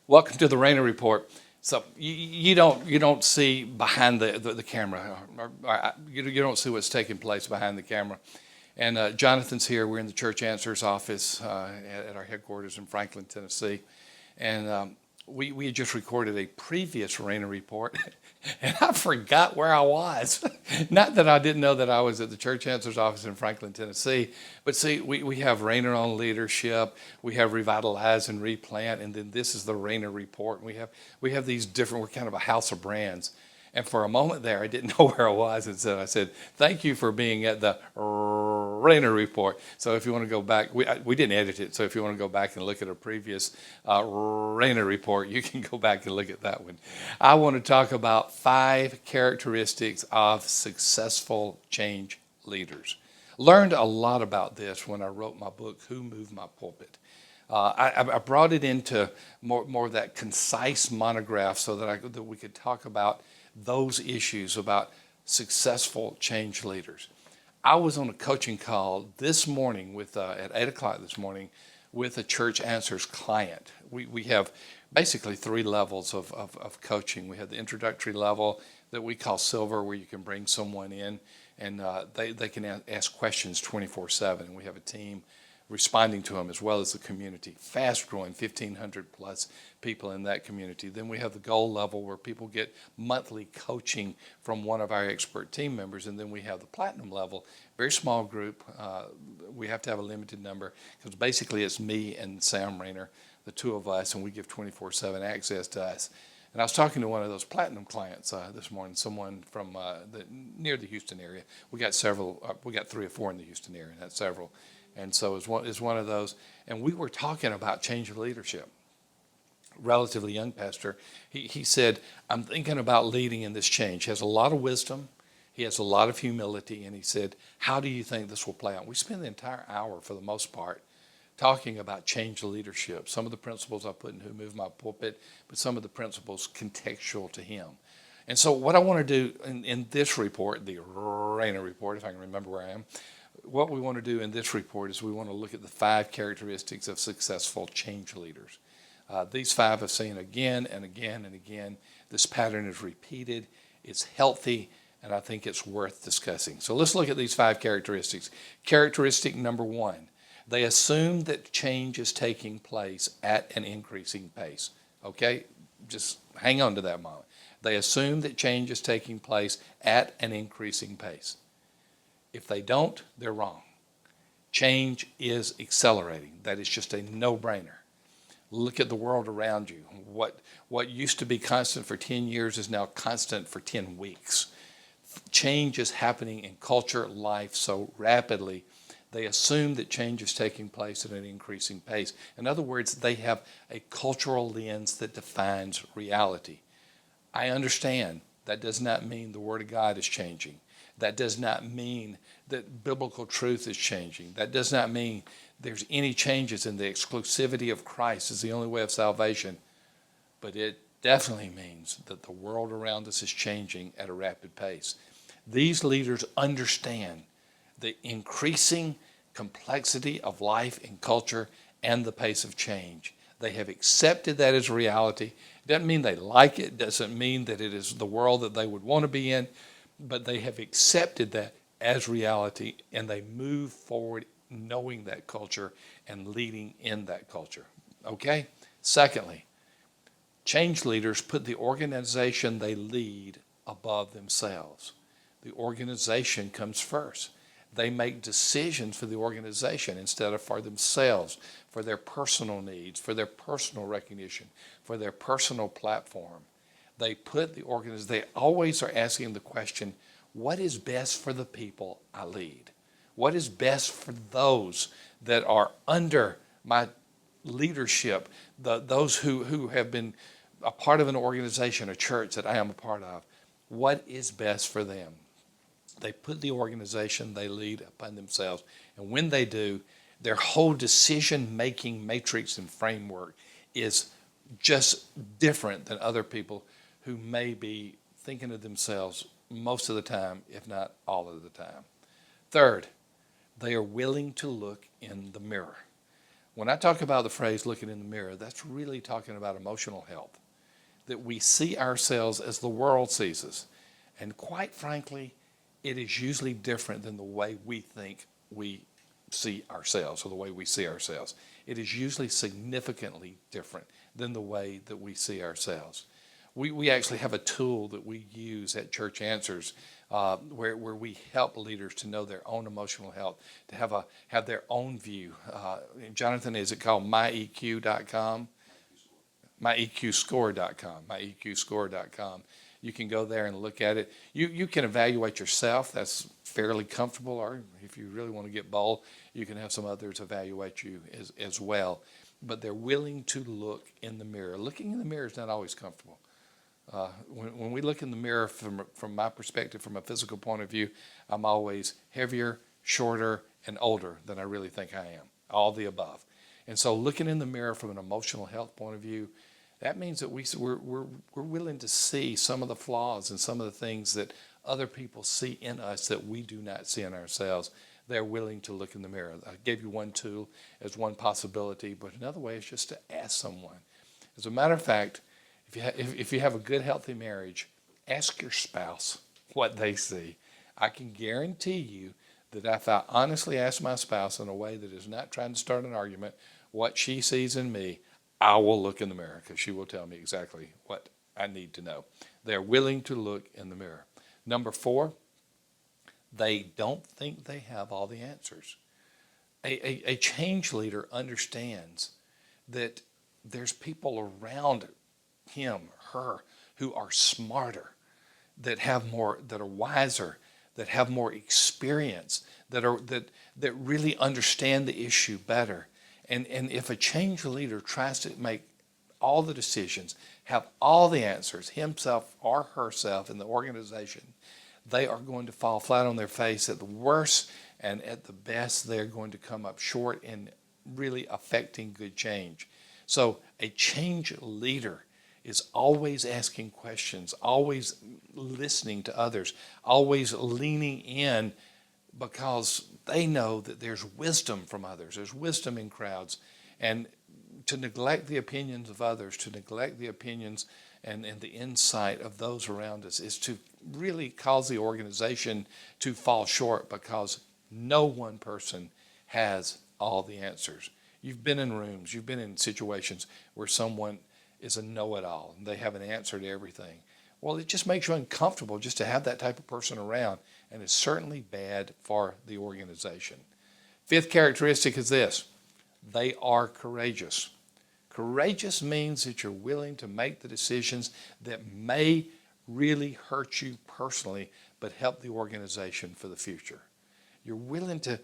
Welcome to the Rainer Report. So you don't see behind the camera, you don't see what's taking place behind the camera. And Jonathan's here. We're in the Church Answers office at our headquarters in Franklin, Tennessee, and we had just recorded a previous Rainer Report, and I forgot where I was. Not that I didn't know that I was at the Church Answers office in Franklin, Tennessee, but see, we have Rainer on leadership, we have Revitalize and Replant, and then this is the Rainer Report. And we have these different. We're kind of a house of brands. And for a moment there, I didn't know where I was, and so I said, "Thank you for being at the Rainer Report." So if you want to go back, we didn't edit it. So if you want to go back and look at a previous Rainer Report, you can go back and look at that one. I want to talk about 5 characteristics of successful change leaders. Learned a lot about this when I wrote my book, "Who Moved My Pulpit." I brought it into more of that concise monograph so that we could talk about those issues about successful change leaders. I was on a coaching call this morning at 8 o'clock this morning with a Church Answers client. We have basically 3 levels of coaching. We have the introductory level that we call Silver, where you can bring someone in and they can ask questions 24/7. And we have a team responding to them, as well as the community. Fast growing, 1,500 plus people in that community. Then we have the gold level, where people get monthly coaching from one of our expert team members. And then we have the platinum level, very small group. We have to have a limited number because basically it's me and Sam Rayner, the 2 of us, and we give 24/7 access to us. And I was talking to one of those platinum clients this morning, someone from near the Houston area. We got several, we got 3 or 4 in the Houston area, and that's several. And so it's one of those. And we were talking about change of leadership. Relatively young pastor, he said, "I'm thinking about leading in this change." He has a lot of wisdom. He has a lot of humility. And he said, "How do you think this will play out?" We spent the entire hour, for the most part, talking about change leadership. Some of the principles I put in Who Moved My Pulpit, but some of the principles contextual to him. And so what I want to do in this report, the Rainer Report, if I can remember where I am, what we want to do in this report is we want to look at the 5 characteristics of successful change leaders. These 5 I've seen again and again and again. This pattern is repeated. It's healthy, and I think it's worth discussing. So let's look at these 5 characteristics. Characteristic number 1, they assume that change is taking place at an increasing pace. Okay? Just hang on to that moment. They assume that change is taking place at an increasing pace. If they don't, they're wrong. Change is accelerating. That is just a no-brainer. Look at the world around you. What used to be constant for 10 years is now constant for 10 weeks. Change is happening in culture, life so rapidly. They assume that change is taking place at an increasing pace. In other words, they have a cultural lens that defines reality. I understand that does not mean the Word of God is changing. That does not mean that biblical truth is changing. That does not mean there's any changes in the exclusivity of Christ as the only way of salvation. But it definitely means that the world around us is changing at a rapid pace. These leaders understand the increasing complexity of life and culture and the pace of change. They have accepted that as reality. It doesn't mean they like it. It doesn't mean that it is the world that they would want to be in. But they have accepted that as reality, and they move forward knowing that culture and leading in that culture. Okay? Secondly, change leaders put the organization they lead above themselves. The organization comes first. They make decisions for the organization instead of for themselves, for their personal needs, for their personal recognition, for their personal platform. They put the organization, they always are asking the question, what is best for the people I lead? What is best for those that are under my leadership, those who have been a part of an organization, a church that I am a part of? What is best for them? They put the organization they lead upon themselves. And when they do, their whole decision-making matrix and framework is just different than other people who may be thinking of themselves most of the time, if not all of the time. Third, they are willing to look in the mirror. When I talk about the phrase looking in the mirror, that's really talking about emotional health, that we see ourselves as the world sees us. And quite frankly, it is usually different than the way we think we see ourselves or the way we see ourselves. It is usually significantly different than the way that we see ourselves. We actually have a tool that we use at Church Answers where we help leaders to know their own emotional health, to have their own view. Jonathan, is it called myeq.com? myeqscore.com. myeqscore.com. You can go there and look at it. You can evaluate yourself. That's fairly comfortable. Or if you really want to get bold, you can have some others evaluate you as well. But they're willing to look in the mirror. Looking in the mirror is not always comfortable. When we look in the mirror from my perspective, from a physical point of view, I'm always heavier, shorter, and older than I really think I am. All the above. And so looking in the mirror from an emotional health point of view, that means that we're willing to see some of the flaws and some of the things that other people see in us that we do not see in ourselves. They're willing to look in the mirror. I gave you one tool as one possibility, but another way is just to ask someone. As a matter of fact, if you have a good, healthy marriage, ask your spouse what they see. I can guarantee you that if I honestly ask my spouse in a way that is not trying to start an argument, what she sees in me, I will look in the mirror because she will tell me exactly what I need to know. They're willing to look in the mirror. Number 4, they don't think they have all the answers. A change leader understands that there's people around him, her, who are smarter, that have more, that are wiser, that have more experience, that really understand the issue better. And if a change leader tries to make all the decisions, have all the answers, himself or herself in the organization, they are going to fall flat on their face at the worst, and at the best, they're going to come up short in really affecting good change. So a change leader is always asking questions, always listening to others, always leaning in, because they know that there's wisdom from others. There's wisdom in crowds. And to neglect the opinions of others, to neglect the opinions and the insight of those around us, is to really cause the organization to fall short, because no one person has all the answers. You've been in rooms, you've been in situations where someone is a know-it-all and they have an answer to everything. Well, it just makes you uncomfortable just to have that type of person around, and it's certainly bad for the organization. 5th characteristic is this: they are courageous. Courageous means that you're willing to make the decisions that may really hurt you personally, but help the organization for the future. You're willing to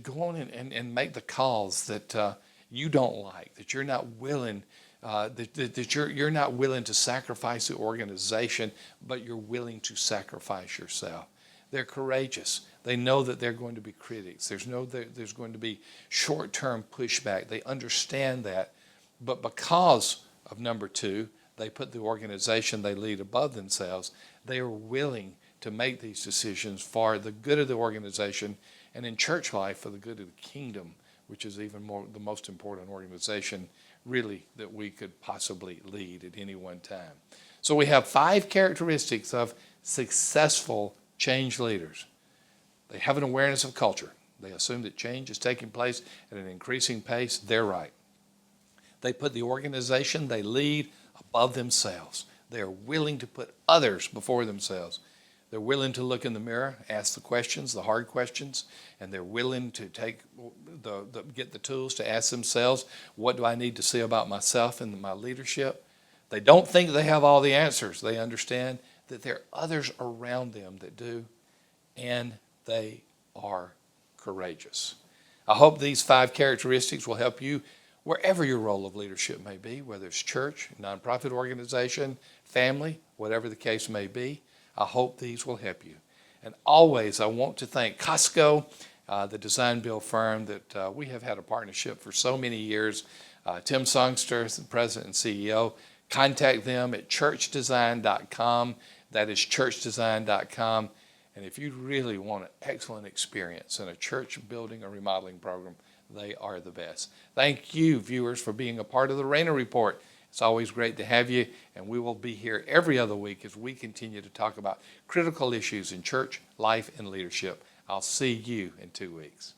go on and make the calls that you don't like, that you're not willing that you're not willing to sacrifice the organization, but you're willing to sacrifice yourself. They're courageous. They know that they're going to be critics. There's going to be short-term pushback. They understand that. But because of number 2, they put the organization they lead above themselves, they are willing to make these decisions for the good of the organization, and in church life for the good of the kingdom, which is even more the most important organization really that we could possibly lead at any one time. So we have 5 characteristics of successful change leaders. They have an awareness of culture. They assume that change is taking place at an increasing pace. They're right. They put the organization they lead above themselves. They are willing to put others before themselves. They're willing to look in the mirror, ask the questions, the hard questions, and they're willing to get the tools to ask themselves, what do I need to see about myself and my leadership? They don't think they have all the answers. They understand that there are others around them that do, and they are courageous. I hope these 5 characteristics will help you wherever your role of leadership may be, whether it's church, nonprofit organization, family, whatever the case may be. I hope these will help you. And always, I want to thank Costco, the design build firm that we have had a partnership for so many years. Tim Songster, the president and CEO. Contact them at churchdesign.com. That is churchdesign.com. And if you really want an excellent experience in a church building or remodeling program, They are the best. Thank you, viewers, for being a part of the Rainer Report. It's always great to have you, and we will be here every other week as we continue to talk about critical issues in church, life, and leadership. I'll see you in 2 weeks.